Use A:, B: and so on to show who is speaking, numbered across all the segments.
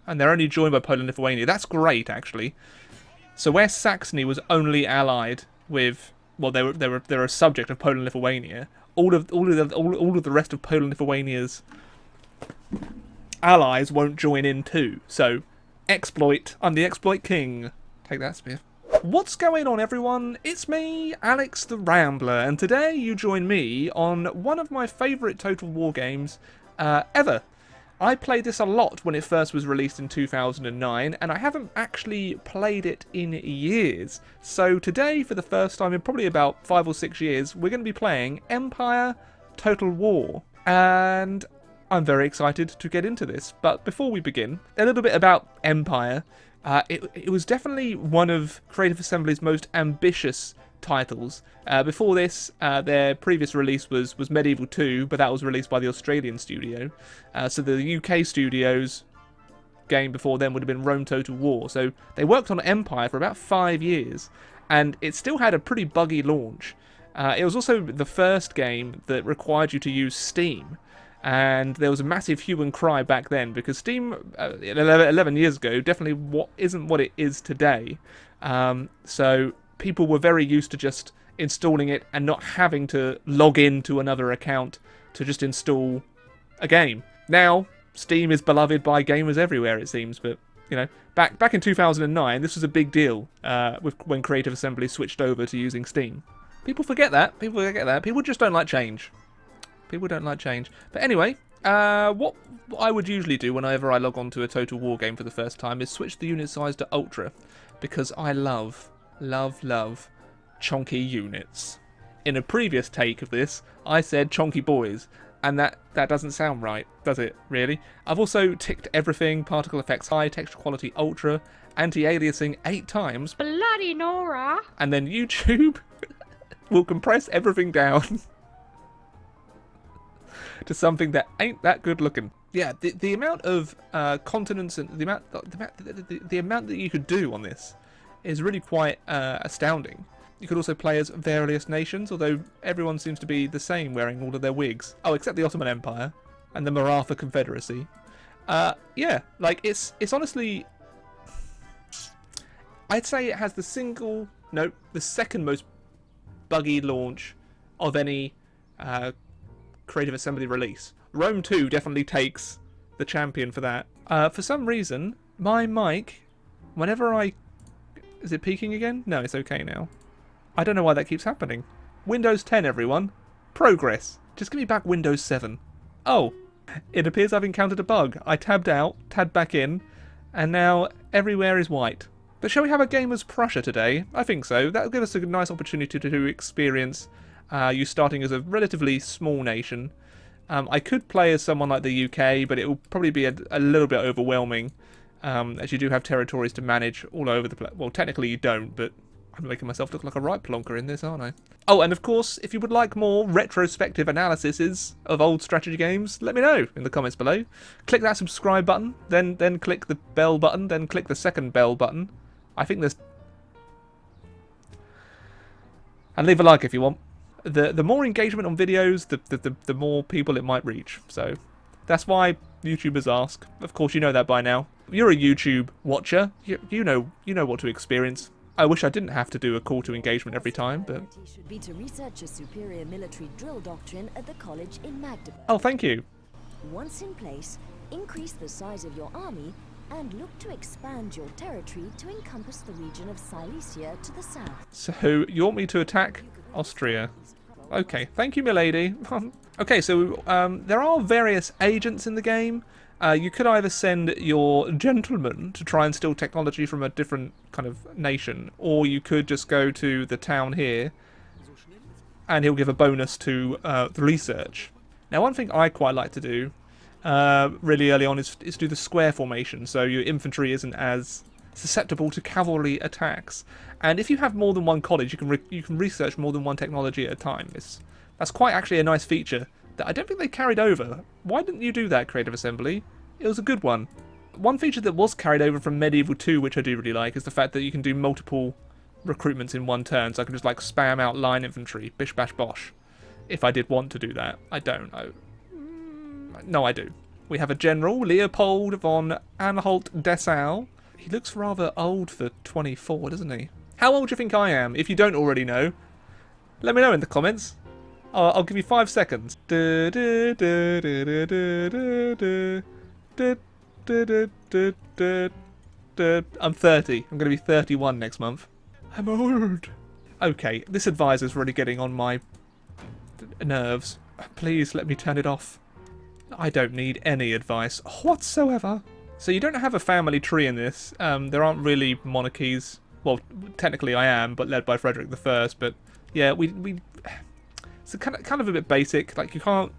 A: And they're only joined by Poland and Lithuania. That's great, actually. So where Saxony was only allied with, well, they're a subject of Poland and Lithuania. All of the rest of Poland and Lithuania's allies won't join in too. So, exploit. I'm the exploit king. Take that, Spear. What's going on, everyone? It's me, Alex the Rambler, and today you join me on one of my favourite Total War games ever. I played this a lot when it first was released in 2009, and I haven't actually played it in years. So today, for the first time in probably about 5 or 6 years, we're going to be playing Empire Total War. And I'm very excited to get into this. But before we begin, a little bit about Empire. It was definitely one of Creative Assembly's most ambitious titles. Before this, their previous release was Medieval 2, but that was released by the Australian studio. So the UK studio's game before then would have been Rome Total War. So they worked on Empire for about 5 years, and it still had a pretty buggy launch. It was also the first game that required you to use Steam. And there was a massive hue and cry back then, because Steam, 11 years ago, definitely isn't what it is today. So people were very used to just installing it and not having to log in to another account to just install a game. Now, Steam is beloved by gamers everywhere, it seems, but, you know, back in 2009, this was a big deal when Creative Assembly switched over to using Steam. People forget that. People just don't like change. People don't like change. But anyway, what I would usually do whenever I log on to a Total War game for the first time is switch the unit size to Ultra, because I love chonky units. In a previous take of this, I said chonky boys, and that doesn't sound right, does it, really? I've also ticked everything, particle effects high, texture quality ultra, anti-aliasing 8 times.
B: Bloody Nora!
A: And then YouTube will compress everything down to something that ain't that good looking. Yeah, the amount of continents and the amount that you could do on this is really quite astounding. You could also play as various nations, although everyone seems to be the same, wearing all of their wigs. Oh, except the Ottoman Empire and the Maratha Confederacy. Yeah, like it's honestly, I'd say it has the second most buggy launch of any Creative Assembly release. Rome 2 definitely takes the champion for that. For some reason, my mic, whenever is it peaking again? No, it's okay now. I don't know why that keeps happening. Windows 10, everyone. Progress. Just give me back Windows 7. Oh, it appears I've encountered a bug. I tabbed out, tabbed back in, and now everywhere is white. But shall we have a game as Prussia today? I think so. That'll give us a nice opportunity to experience you starting as a relatively small nation. I could play as someone like the UK, but it will probably be a little bit overwhelming, as you do have territories to manage all over the place. Well, technically you don't, but I'm making myself look like a right plonker in this, aren't I? Oh, and of course, if you would like more retrospective analyses of old strategy games, let me know in the comments below. Click that subscribe button, then click the bell button, then click the second bell button. I think there's... And leave a like if you want. The more engagement on videos, the more people it might reach. So that's why YouTubers ask. Of course, you know that by now. You're a YouTube watcher. You know what to experience. I wish I didn't have to do a call to engagement every time, but...
C: should be to research a superior military drill doctrine at the college in Magdeburg.
A: Oh, thank you.
C: Once in place, increase the size of your army and look to expand your territory to encompass the region of Silesia to the south.
A: So, you want me to attack Austria? Okay, thank you, milady. Okay, so there are various agents in the game. You could either send your gentleman to try and steal technology from a different kind of nation, or you could just go to the town here, and he'll give a bonus to the research. Now, one thing I quite like to do really early on is do the square formation, so your infantry isn't as susceptible to cavalry attacks. And if you have more than one college, you can research more than one technology at a time. That's quite actually a nice feature that I don't think they carried over. Why didn't you do that, Creative Assembly? It was a good one. One feature that was carried over from Medieval 2, which I do really like, is the fact that you can do multiple recruitments in one turn. So I can just like spam out line infantry, bish bash bosh. If I did want to do that. I don't. No, I do. We have a general, Leopold von Anhalt-Dessau. He looks rather old for 24, doesn't he? How old do you think I am? If you don't already know, let me know in the comments. I'll give you 5 seconds. I'm 30. I'm going to be 31 next month. I'm old. Okay, this advisor's really getting on my nerves. Please let me turn it off. I don't need any advice whatsoever. So you don't have a family tree in this. There aren't really monarchies. Well, technically I am, but led by Frederick I. But yeah, we it's kind of a bit basic. Like, you can't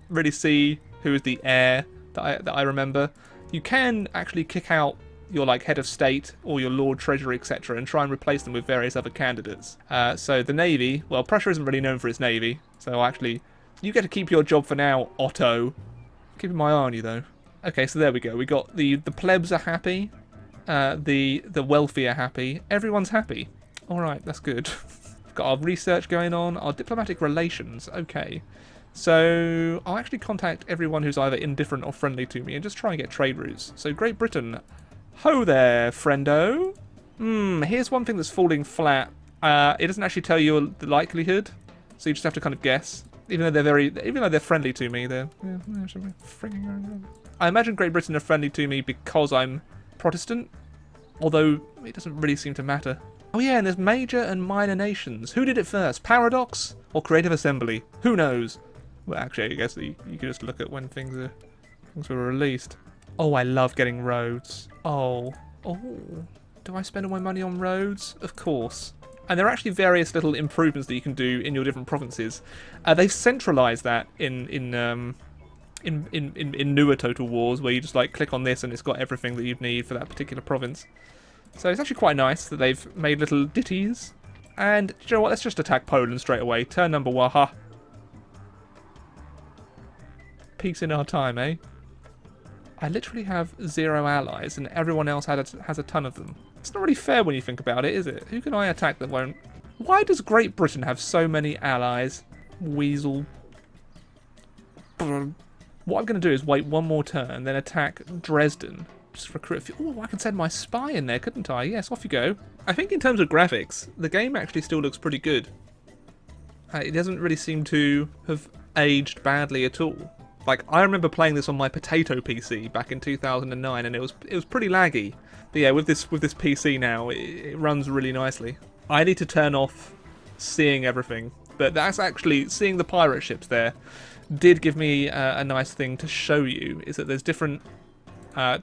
A: really see who is the heir that I remember. You can actually kick out your like head of state or your Lord Treasurer, etc., and try and replace them with various other candidates. So the Navy, well, Prussia isn't really known for its Navy, so actually you get to keep your job for now, Otto. Keeping my eye on you though. Okay, so there we go. We got the plebs are happy, the wealthy are happy, everyone's happy. All right, that's good. We've got our research going on, our diplomatic relations. Okay. So I'll actually contact everyone who's either indifferent or friendly to me and just try and get trade routes. So Great Britain. Ho there, friendo. Here's one thing that's falling flat. It doesn't actually tell you the likelihood, so you just have to kind of guess. Even though they're friendly to me, I imagine Great Britain are friendly to me because I'm Protestant, although it doesn't really seem to matter. Oh yeah, and there's major and minor nations. Who did it first? Paradox or Creative Assembly? Who knows? Well, actually, I guess you could just look at when things were released. Oh, I love getting roads. Oh, do I spend all my money on roads? Of course. And there are actually various little improvements that you can do in your different provinces. They've centralised that in newer Total Wars, where you just like click on this and it's got everything that you'd need for that particular province. So it's actually quite nice that they've made little ditties. And do you know what? Let's just attack Poland straight away. Turn number 1. Ha. Peace in our time, eh? I literally have 0 allies, and everyone else has a ton of them. It's not really fair when you think about it, is it? Who can I attack that won't? Why does Great Britain have so many allies? Weasel. What I'm going to do is wait one more turn, then attack Dresden. Just recruit a few. Oh, I can send my spy in there, couldn't I? Yes, off you go. I think in terms of graphics, the game actually still looks pretty good. It doesn't really seem to have aged badly at all. Like, I remember playing this on my potato PC back in 2009, and it was pretty laggy. But yeah, with this PC now, it runs really nicely. I need to turn off seeing everything, but that's actually seeing the pirate ships there did give me a nice thing to show you. Is that there's different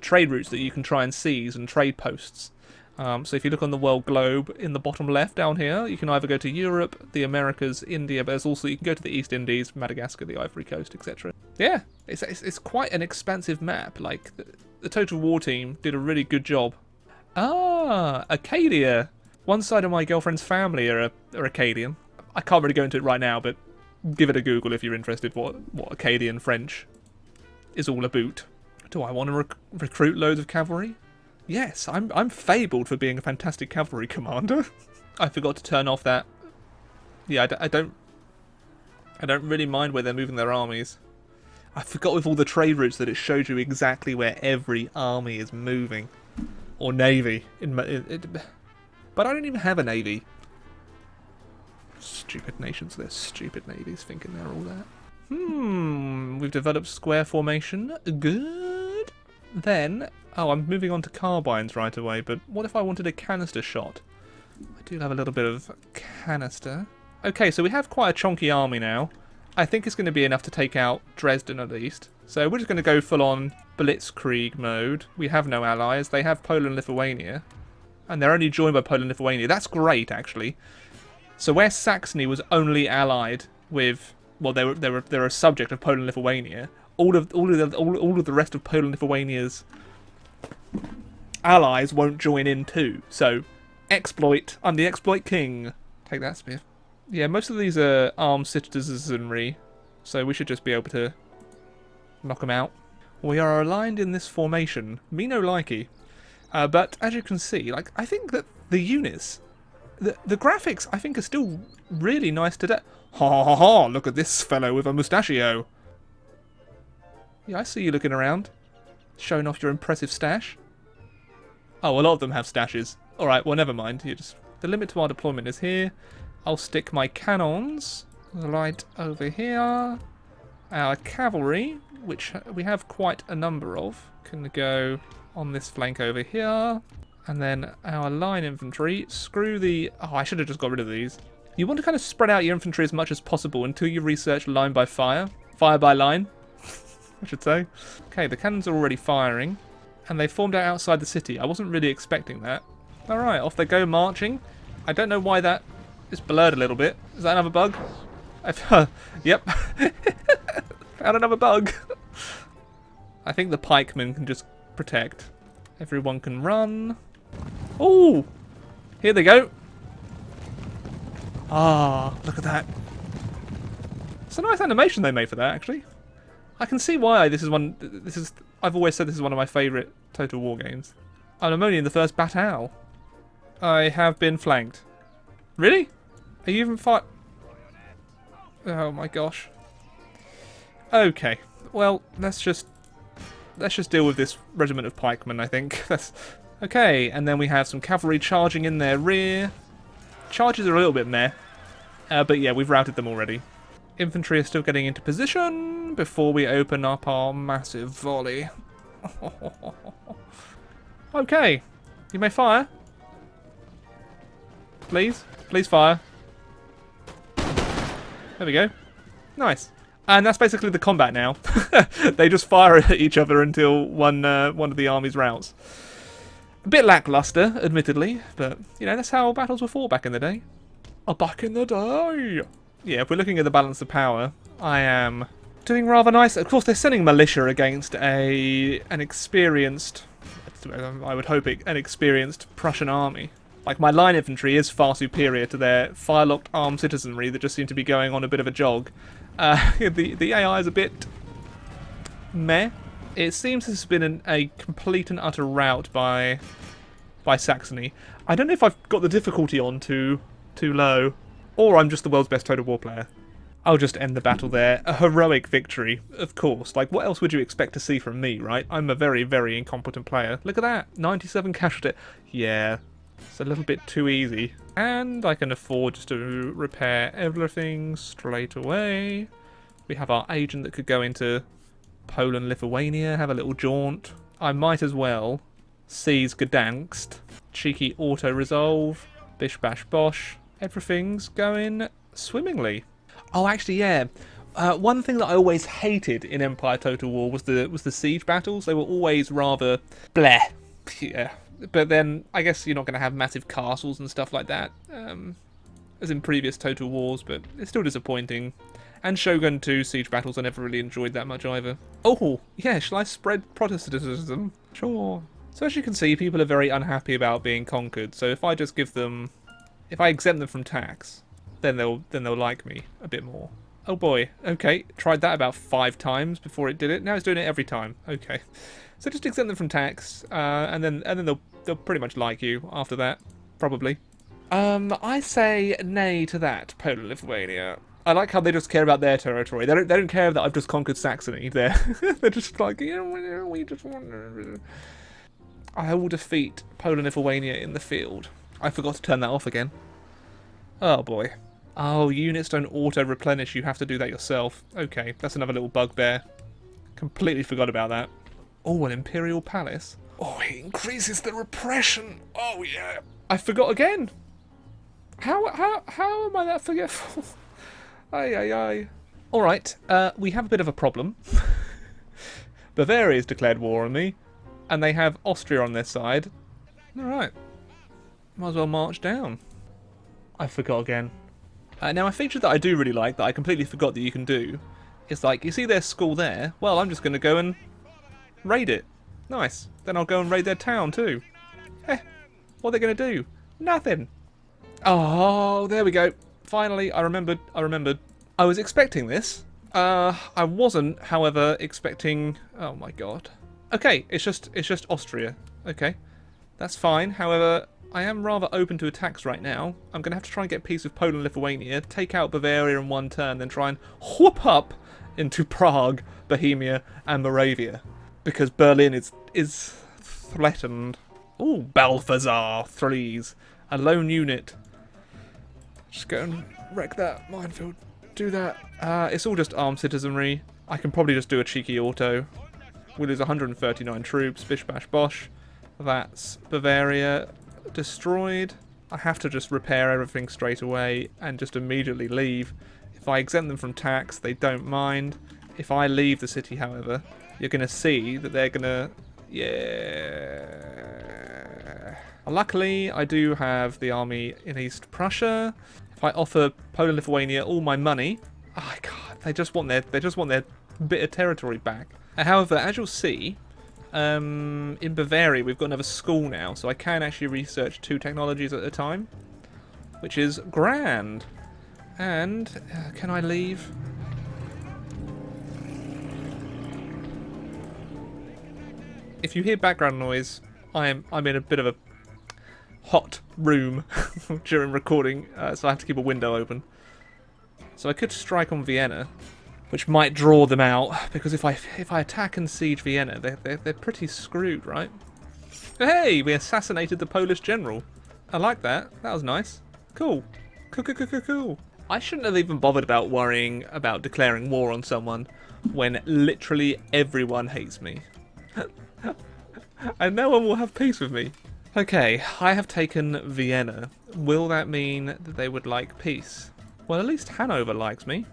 A: trade routes that you can try and seize and trade posts. So if you look on the world globe in the bottom left down here, you can either go to Europe, the Americas, India, but there's also you can go to the East Indies, Madagascar, the Ivory Coast, etc. Yeah, it's quite an expansive map. Like the Total War team did a really good job. Ah, Acadia. One side of my girlfriend's family are Acadian. I can't really go into it right now, but give it a Google if you're interested. What Acadian French is all about. Do I want to recruit loads of cavalry? Yes, I'm fabled for being a fantastic cavalry commander. I forgot to turn off that. Yeah, I don't really mind where they're moving their armies. I forgot with all the trade routes that it showed you exactly where every army is moving. Or navy. But I don't even have a navy. Stupid nations, they're stupid navies thinking they're all that. We've developed square formation. Good. Then, I'm moving on to carbines right away, but what if I wanted a canister shot? I do have a little bit of canister. Okay, so we have quite a chonky army now. I think it's going to be enough to take out Dresden at least. So we're just going to go full-on Blitzkrieg mode. We have no allies. They have Poland and Lithuania. And they're only joined by Poland and Lithuania. That's great, actually. So where Saxony was only allied with... Well, they're a subject of Poland and Lithuania. All of the rest of Poland and Lithuania's allies won't join in too. So, exploit. I'm the exploit king. Take that, Spear. Yeah, most of these are armed citizenry, so we should just be able to knock them out. We are aligned in this formation. Me no likey. But as you can see, like, I think that the units, the graphics, I think are still really nice today. Ha ha ha ha! Look at this fellow with a mustachio. Yeah, I see you looking around. Showing off your impressive stash. Oh, a lot of them have stashes. Alright, well, never mind. The limit to our deployment is here. I'll stick my cannons right over here. Our cavalry, which we have quite a number of, can go on this flank over here. And then our line infantry, screw the... Oh, I should have just got rid of these. You want to kind of spread out your infantry as much as possible until you research line by fire. Fire by line, I should say. Okay, the cannons are already firing. And they formed out outside the city. I wasn't really expecting that. Alright, off they go marching. I don't know why that is blurred a little bit. Is that another bug? Yep. Found another bug. I think the pikemen can just protect. Everyone can run. Oh! Here they go. Ah, look at that. It's a nice animation they made for that, actually. I can see why I've always said this is one of my favourite Total War games. And I'm only in the first battle. I have been flanked. Really? Are you even fight? Oh my gosh. Okay. Well, let's just deal with this regiment of pikemen, I think. That's okay, and then we have some cavalry charging in their rear. Charges are a little bit meh. But yeah, we've routed them already. Infantry are still getting into position before we open up our massive volley. Okay. You may fire. Please. Please fire. There we go. Nice. And that's basically the combat now. They just fire at each other until one of the armies routs. A bit lackluster, admittedly, but, you know, that's how battles were fought back in the day. Oh, back in the day! Yeah, if we're looking at the balance of power, I am doing rather nice. Of course, they're sending militia against an experienced, I would hope, an experienced Prussian army. Like, my line infantry is far superior to their firelocked armed citizenry that just seem to be going on a bit of a jog. The AI is a bit meh. It seems this has been a complete and utter rout by Saxony. I don't know if I've got the difficulty on too low, or I'm just the world's best Total War player. I'll just end the battle there. A heroic victory, of course. Like, what else would you expect to see from me, right? I'm a very, very incompetent player. Look at that. 97 casualty. Yeah, it's a little bit too easy. And I can afford just to repair everything straight away. We have our agent that could go into Poland, Lithuania, have a little jaunt. I might as well seize Gdansk. Cheeky auto-resolve. Bish bash bosh. Everything's going swimmingly. Oh, actually, yeah. One thing that I always hated in Empire Total War was the siege battles. They were always rather bleh. Yeah. But then I guess you're not going to have massive castles and stuff like that, as in previous Total Wars. But it's still disappointing. And Shogun 2 siege battles I never really enjoyed that much either. Oh, yeah. Shall I spread Protestantism? Sure. So as you can see, people are very unhappy about being conquered. So if I just give them, if I exempt them from tax, then they'll like me a bit more. Oh boy. Okay, tried that about 5 times before it did it. Now it's doing it every time. Okay, so just exempt them from tax, and then they'll pretty much like you after that, probably. I say nay to that, Poland, Lithuania. I like how they just care about their territory. They don't care that I've just conquered Saxony. They're just like, you know, we just want. I will defeat Poland, Lithuania in the field. I forgot to turn that off again. Oh boy. Oh, units don't auto-replenish, you have to do that yourself. Okay, that's another little bugbear. Completely forgot about that. Oh, an Imperial Palace. Oh, it increases the repression. Oh yeah. I forgot again. How am I that forgetful? Aye. Alright, we have a bit of a problem. Bavaria's declared war on me, and they have Austria on their side. Alright. Might as well march down. I forgot again. Now, a feature that I do really like, that I completely forgot that you can do, is like, you see their school there? Well, I'm just going to go and raid it. Nice. Then I'll go and raid their town too. What are they going to do? Nothing. Oh, there we go. Finally, I remembered. I was expecting this. I wasn't, however, expecting... Oh my god. Okay, it's just Austria. Okay, that's fine. However, I am rather open to attacks right now. I'm going to have to try and get peace with Poland and Lithuania, take out Bavaria in one turn, then try and whoop up into Prague, Bohemia, and Moravia, because Berlin is threatened. Ooh, Balthazar, threes. A lone unit. Just go and wreck that minefield. Do that. It's all just armed citizenry. I can probably just do a cheeky auto. We lose 139 troops. Bish bash bosh. That's Bavaria destroyed. I have to just repair everything straight away and just immediately leave. If I exempt them from tax, they don't mind. If I leave the city, however, you're going to see that they're going to... Yeah. Luckily, I do have the army in East Prussia. If I offer Poland, Lithuania all my money, oh god, they just want their bit of territory back. However, as you'll see, in Bavaria we've got another school now, so I can actually research 2 technologies at a time, which is grand. And can I leave? If you hear background noise, I'm in a bit of a hot room during recording, so I have to keep a window open. So I could strike on Vienna, which might draw them out, because if I attack and siege Vienna, they're pretty screwed, right? Hey, we assassinated the Polish general. I like that. That was nice. Cool. Cool. I shouldn't have even bothered about worrying about declaring war on someone when literally everyone hates me. And no one will have peace with me. Okay, I have taken Vienna. Will that mean that they would like peace? Well, at least Hanover likes me.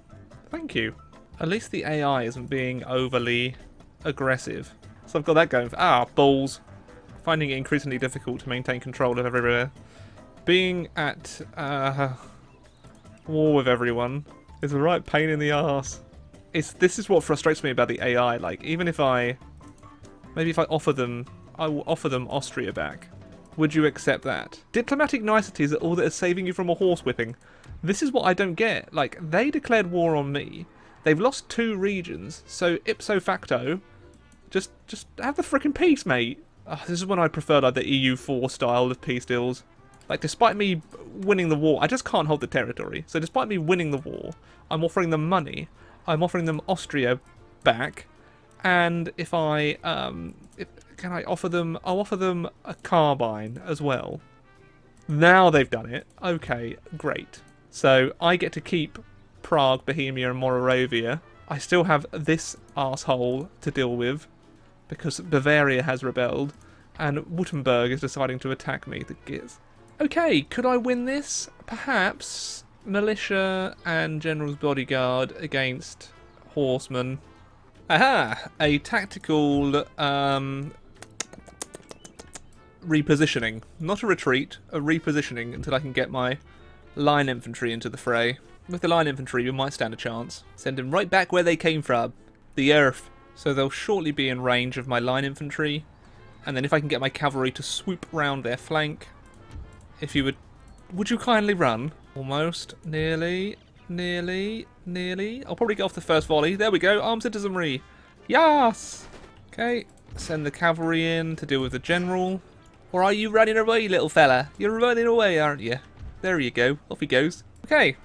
A: Thank you. At least the AI isn't being overly aggressive. So I've got that going. Balls. Finding it increasingly difficult to maintain control of everywhere. Being at war with everyone is a right pain in the arse. This is what frustrates me about the AI. Like, even if maybe if I offer them, I will offer them Austria back. Would you accept that? Diplomatic niceties are all that is saving you from a horsewhipping. This is what I don't get. Like, they declared war on me. They've lost 2 regions, so ipso facto, just have the frickin' peace, mate. This is when I prefer like the EU4 style of peace deals. Like, despite me winning the war, I just can't hold the territory. So despite me winning the war, I'm offering them money. I'm offering them Austria back, and if can I offer them? I'll offer them a carbine as well. Now they've done it. Okay, great. So I get to keep Prague, Bohemia, and Moravia. I still have this arsehole to deal with because Bavaria has rebelled, and Württemberg is deciding to attack me. The gits. Okay, could I win this? Perhaps militia and general's bodyguard against horsemen. Aha! A tactical repositioning. Not a retreat, a repositioning until I can get my line infantry into the fray. With the line infantry, we might stand a chance. Send them right back where they came from. The earth. So they'll shortly be in range of my line infantry. And then if I can get my cavalry to swoop round their flank. If you would you kindly run? Almost. Nearly. I'll probably get off the first volley. There we go. Armed citizenry. Yes! Okay. Send the cavalry in to deal with the general. Or are you running away, little fella? You're running away, aren't you? There you go. Off he goes. Okay.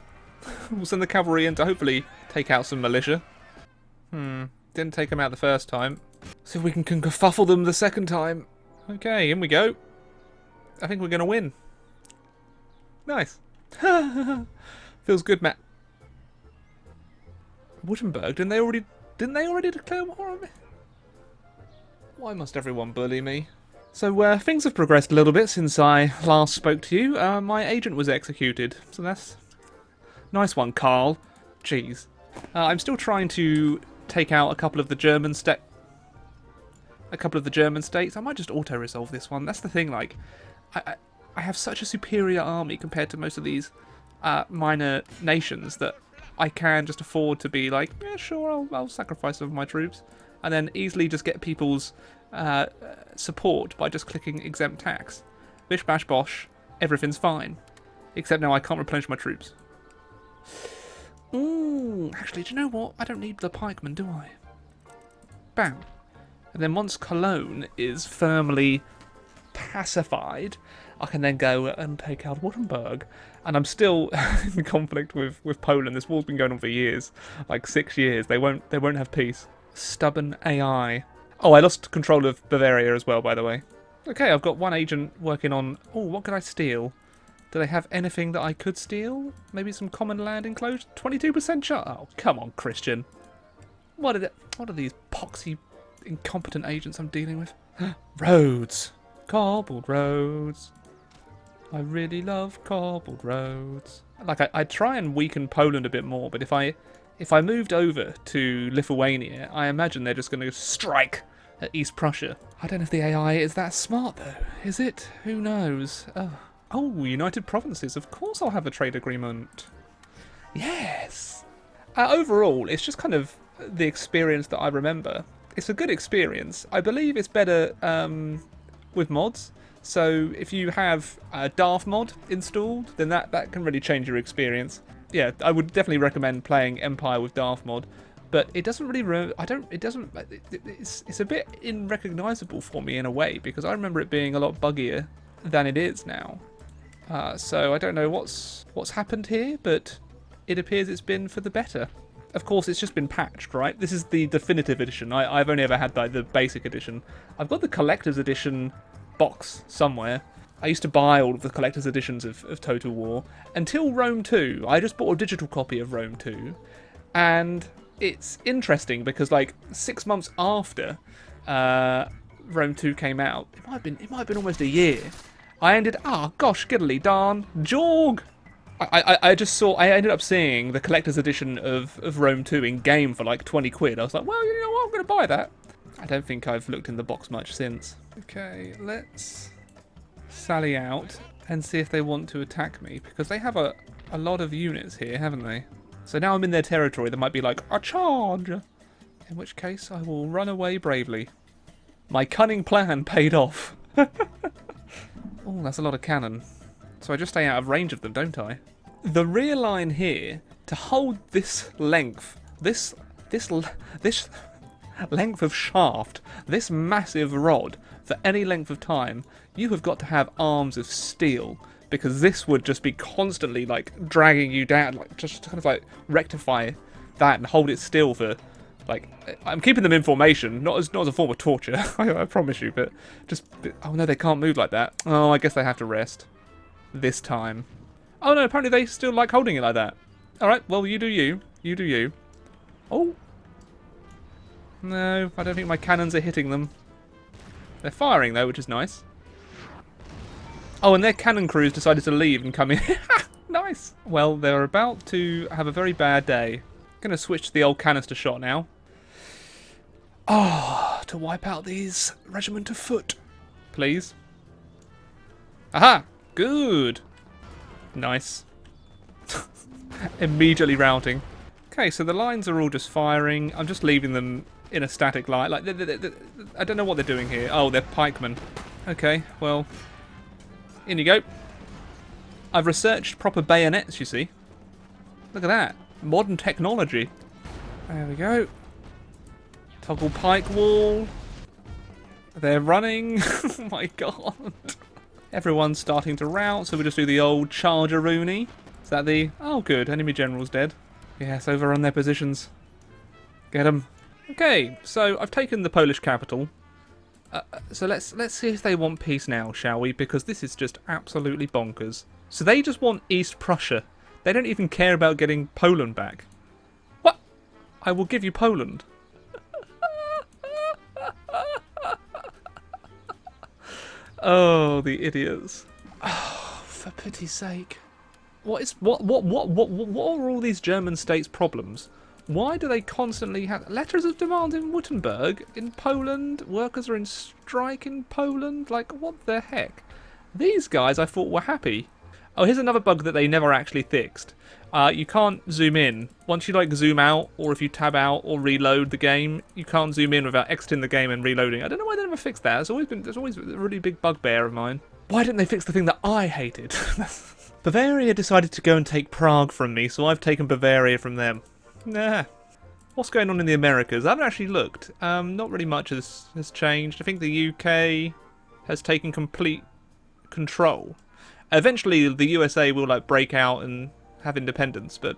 A: We'll send the cavalry in to hopefully take out some militia. Didn't take them out the first time. See if we can kerfuffle them the second time. Okay, in we go. I think we're going to win. Nice. Feels good, Matt. Württemberg, didn't they already declare war on me? Why must everyone bully me? So things have progressed a little bit since I last spoke to you. My agent was executed, so that's nice one, Carl. Jeez. I'm still trying to take out a couple of the German states. I might just auto-resolve this one. That's the thing. Like, I have such a superior army compared to most of these minor nations that I can just afford to be like, yeah, sure, I'll sacrifice some of my troops, and then easily just get people's support by just clicking exempt tax. Bish bash bosh, everything's fine. Except now I can't replenish my troops. Ooh, actually, do you know what? I don't need the pikemen, do I? Bam. And then once Cologne is firmly pacified, I can then go and take out Württemberg. And I'm still in conflict with Poland. This war's been going on for years, like 6 years. They won't have peace. Stubborn AI. Oh, I lost control of Bavaria as well, by the way. Okay, I've got one agent working on... Oh, what could I steal? Do they have anything that I could steal? Maybe some common land enclosed? 22% shot? Oh, come on, Christian. What are these poxy, incompetent agents I'm dealing with? Roads. Cobbled roads. I really love cobbled roads. Like, I try and weaken Poland a bit more, but if I moved over to Lithuania, I imagine they're just going to strike at East Prussia. I don't know if the AI is that smart, though. Is it? Who knows? Oh, United Provinces. Of course I'll have a trade agreement. Yes! Overall, it's just kind of the experience that I remember. It's a good experience. I believe it's better with mods. So if you have a Darth mod installed, then that can really change your experience. Yeah, I would definitely recommend playing Empire with Darth mod, but it doesn't really. It's a bit unrecognizable for me in a way because I remember it being a lot buggier than it is now. So I don't know what's happened here, but it appears it's been for the better. Of course, it's just been patched, right? This is the definitive edition. I've only ever had the basic edition. I've got the collector's edition box somewhere. I used to buy all of the collector's editions of Total War until Rome 2. I just bought a digital copy of Rome 2, and it's interesting because like 6 months after Rome 2 came out, it might have been almost a year. I ended gosh giddly darn Jorg. I ended up seeing the collector's edition of Rome 2 in game for like 20 quid. I was like, well, you know what, I'm going to buy that. I don't think I've looked in the box much since. Okay, let's sally out and see if they want to attack me, because they have a lot of units here, haven't they? So now I'm in their territory, they might be like, a charge! In which case, I will run away bravely. My cunning plan paid off. Oh, that's a lot of cannon. So I just stay out of range of them, don't I? The rear line here, to hold this length, this length of shaft, this massive rod, for any length of time, you have got to have arms of steel, because this would just be constantly like dragging you down, like just to kind of like rectify that and hold it still for like, I'm keeping them in formation, not as a form of torture, I promise you, but just, oh no, they can't move like that. Oh, I guess they have to rest this time. Oh no, apparently they still like holding it like that. Alright, well, you do you. You do you. Oh. No, I don't think my cannons are hitting them. They're firing though, which is nice. Oh, and their cannon crews decided to leave and come in. Nice. Well, they're about to have a very bad day. Gonna switch to the old canister shot now. Oh, to wipe out these regiment of foot. Please. Aha! Good. Nice. Immediately routing. Okay, so the lines are all just firing. I'm just leaving them in a static line. Like, I don't know what they're doing here. Oh, they're pikemen. Okay, well, in you go. I've researched proper bayonets, you see. Look at that. Modern technology. There we go. Toggle pike wall. They're running. Oh my god. Everyone's starting to rout, so we just do the old charger-rooney. Is that the... Oh, good. Enemy general's dead. Yes, overrun their positions. Get them. Okay, so I've taken the Polish capital. So let's see if they want peace now, shall we? Because this is just absolutely bonkers. So they just want East Prussia. They don't even care about getting Poland back. What? I will give you Poland. Oh, the idiots. Oh, for pity's sake. What are all these German states' problems? Why do they constantly have letters of demand in Württemberg? In Poland? Workers are in strike in Poland? Like, what the heck? These guys I thought were happy. Oh, here's another bug that they never actually fixed. You can't zoom in. Once you like zoom out, or if you tab out or reload the game, you can't zoom in without exiting the game and reloading. I don't know why they never fixed that. There's always a really big bugbear of mine. Why didn't they fix the thing that I hated? Bavaria decided to go and take Prague from me, so I've taken Bavaria from them. Nah. What's going on in the Americas? I haven't actually looked. Not really much has changed. I think the UK has taken complete control. Eventually, the USA will like break out and have independence, but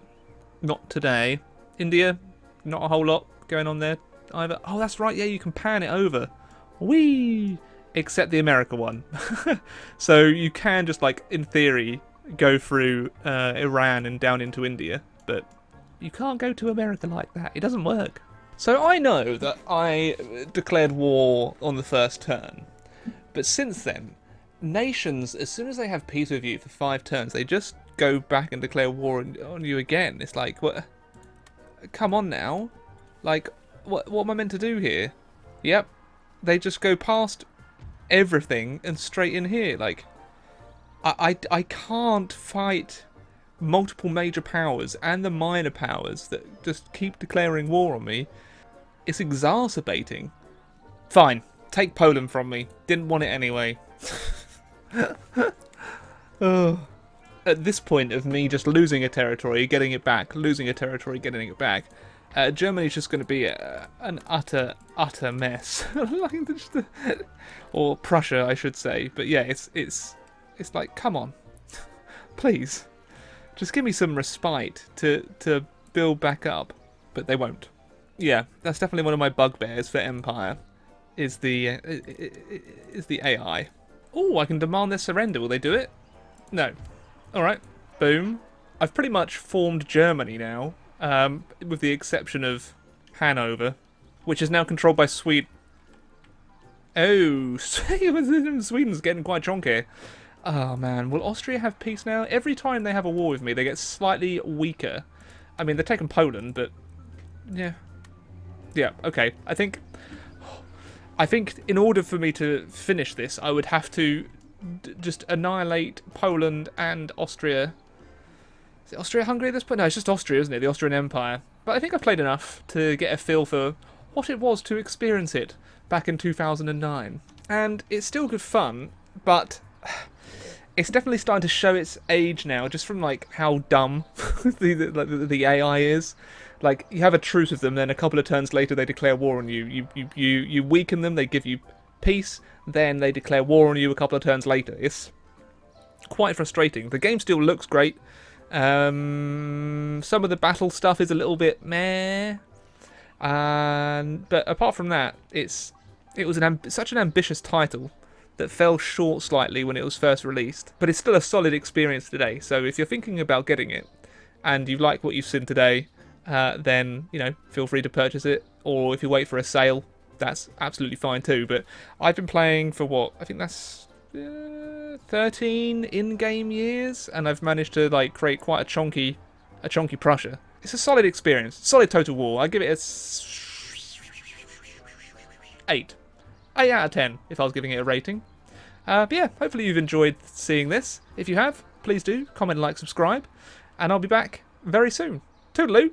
A: not today. India, not a whole lot going on there either. Oh, that's right. Yeah, you can pan it over. Whee! Except the America one. So you can just like, in theory, go through Iran and down into India, but you can't go to America like that. It doesn't work. So I know that I declared war on the first turn, but since then, nations, as soon as they have peace with you for 5 turns, they just go back and declare war on you again. It's like, what? Come on now. Like, what am I meant to do here? Yep. They just go past everything and straight in here. Like, I can't fight multiple major powers and the minor powers that just keep declaring war on me. It's exacerbating. Fine. Take Poland from me. Didn't want it anyway. Oh. At this point of me just losing a territory, getting it back, losing a territory, getting it back, Germany's just going to be an utter mess. Or Prussia, I should say. But yeah, it's like, come on, please, just give me some respite to build back up. But they won't. Yeah, that's definitely one of my bugbears for Empire. Is the AI. Oh, I can demand their surrender. Will they do it? No. Alright. Boom. I've pretty much formed Germany now, with the exception of Hanover, which is now controlled by Sweden. Oh, Sweden's getting quite chonky. Oh man, will Austria have peace now? Every time they have a war with me, they get slightly weaker. I mean, they're taking Poland, but yeah. Yeah, okay. I think in order for me to finish this, I would have to just annihilate Poland and Austria. Is it Austria-Hungary at this point? No, it's just Austria, isn't it? The Austrian Empire. But I think I've played enough to get a feel for what it was to experience it back in 2009. And it's still good fun, but it's definitely starting to show its age now, just from like how dumb the AI is. Like, you have a truce with them, then a couple of turns later they declare war on you. You weaken them, they give you peace, then they declare war on you a couple of turns later. It's quite frustrating. The game still looks great. Some of the battle stuff is a little bit meh. But apart from that, it was such an ambitious title that fell short slightly when it was first released. But it's still a solid experience today. So if you're thinking about getting it, and you like what you've seen today, then, you know, feel free to purchase it. Or if you wait for a sale, that's absolutely fine too. But I've been playing for what? I think that's 13 in-game years, and I've managed to like create quite a chonky Prussia. It's a solid experience. Solid Total War. I give it a 8. 8 out of 10 if I was giving it a rating. But yeah, hopefully you've enjoyed seeing this. If you have, please do comment, like, subscribe, and I'll be back very soon. Toodaloo!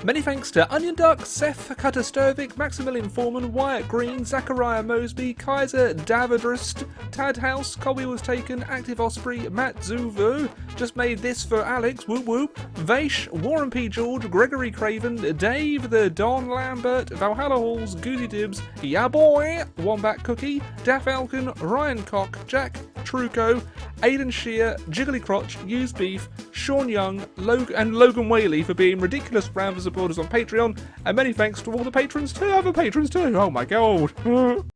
A: Many thanks to Onion Duck, Seth Katastovic, Maximilian Foreman, Wyatt Green, Zachariah Mosby, Kaiser Davidrist, Tad House, Colby Was Taken, Active Osprey, Matt Zuvo, Just Made This for Alex, Whoop Whoop, Vaish, Warren P. George, Gregory Craven, Dave the Don Lambert, Valhalla Halls, Goosey Dibs, Ya Boy, Wombat Cookie, Daff Falcon, Ryan Cock, Jack Truco, Aidan Shear, Jiggly Crotch, Used Beef, Sean Young, and Logan Whaley for being ridiculous Rambler supporters on Patreon, and many thanks to all the patrons too, other patrons too, oh my god.